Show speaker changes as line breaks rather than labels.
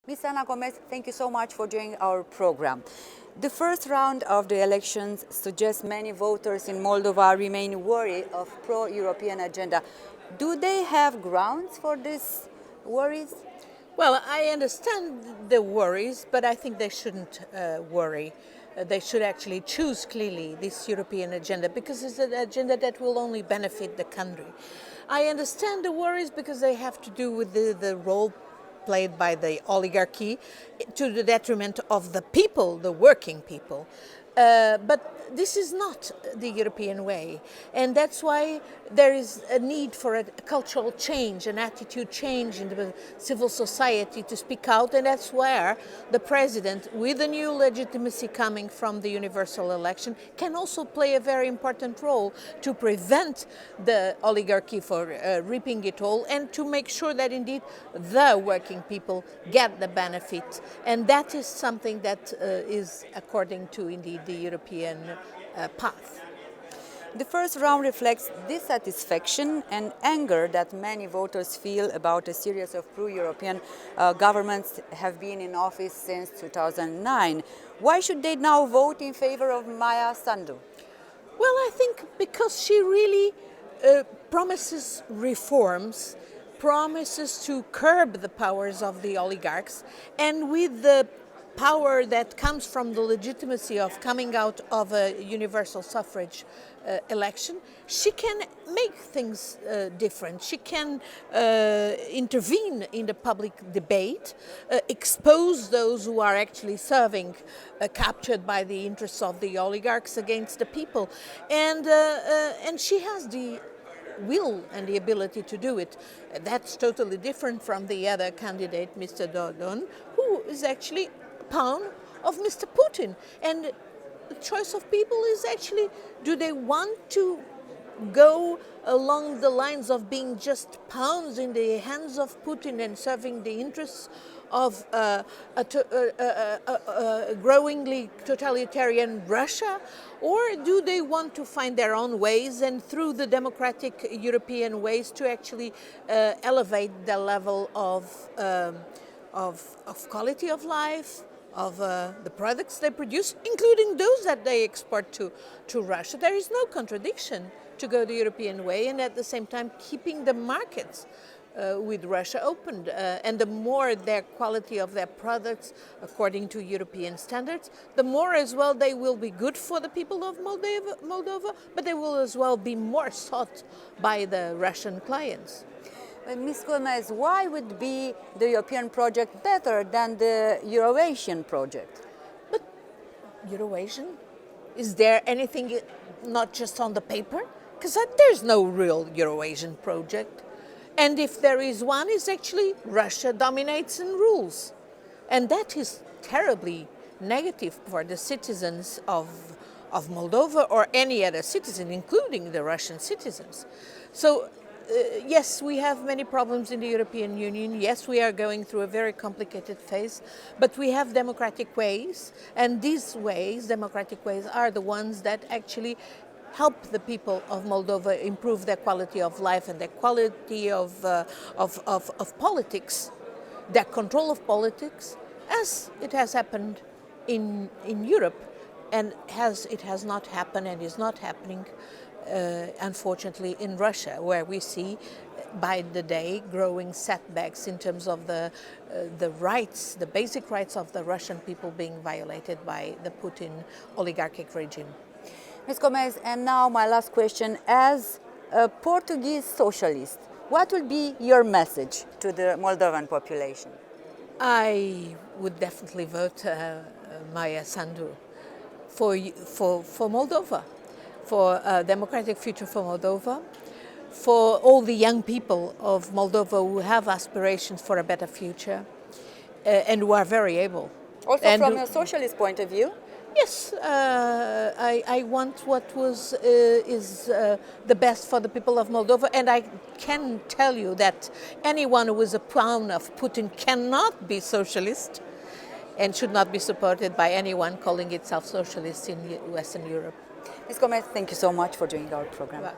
Ms. Ana Gomes, thank you so much for joining our program. The first round of the elections suggests many voters in Moldova remain worried of pro-European agenda. Do they have grounds for these worries?
Well, I understand the worries, but I think they shouldn't worry. They should actually choose clearly this European agenda because it's an agenda that will only benefit the country. I understand the worries because they have to do with the role played by the oligarchy to the detriment of the people, the working people. But this is not the European way, and that's why there is a need for a cultural change, an attitude change in the civil society to speak out, and that's where the president, with the new legitimacy coming from the universal election, can also play a very important role to prevent the oligarchy from reaping it all and to make sure that indeed the working people get the benefit, and that is something that is according to indeed the European path.
The first round reflects dissatisfaction and anger that many voters feel about a series of pro-European governments have been in office since 2009. Why should they now vote in favor of Maia Sandu?
Well, I think because she really promises reforms, promises to curb the powers of the oligarchs, and with the power that comes from the legitimacy of coming out of a universal suffrage election, she can make things different. She can intervene in the public debate, expose those who are actually serving, captured by the interests of the oligarchs against the people, and she has the will and the ability to do it. That's totally different from the other candidate, Mr. Dodon, who is actually pawn of Mr. Putin, and the choice of people is actually, do they want to go along the lines of being just pawns in the hands of Putin and serving the interests of a growingly totalitarian Russia, or do they want to find their own ways and through the democratic European ways to actually elevate the level of quality of life, of the products they produce, including those that they export to Russia. There is no contradiction to go the European way and at the same time keeping the markets with Russia opened. And the more their quality of their products according to European standards, the more as well they will be good for the people of Moldova, but they will as well be more sought by the Russian clients.
Ms. Gomes, why would be the European project better than the Eurasian project?
But Eurasian? Is there anything not just on the paper? Because there's no real Eurasian project. And if there is one, it's actually Russia dominates and rules. And that is terribly negative for the citizens of Moldova or any other citizen, including the Russian citizens. So yes, we have many problems in the European Union. Yes, we are going through a very complicated phase, but we have democratic ways, and these ways, democratic ways, are the ones that actually help the people of Moldova improve their quality of life and their quality of politics, their control of politics, as it has happened in Europe, and it has not happened and is not happening unfortunately in Russia, where we see by the day growing setbacks in terms of the rights, the basic rights of the Russian people being violated by the Putin oligarchic regime.
Ms. Gomes, and now my last question. As a Portuguese socialist, what would be your message to the Moldovan population?
I would definitely vote Maia Sandu for Moldova, for a democratic future for Moldova, for all the young people of Moldova who have aspirations for a better future and who are very able.
Also and from a socialist point of view?
Yes, I want what is the best for the people of Moldova, and I can tell you that anyone who is a pawn of Putin cannot be socialist and should not be supported by anyone calling itself socialist in Western Europe.
Ms. Gomes, thank you so much for joining our program.
Well,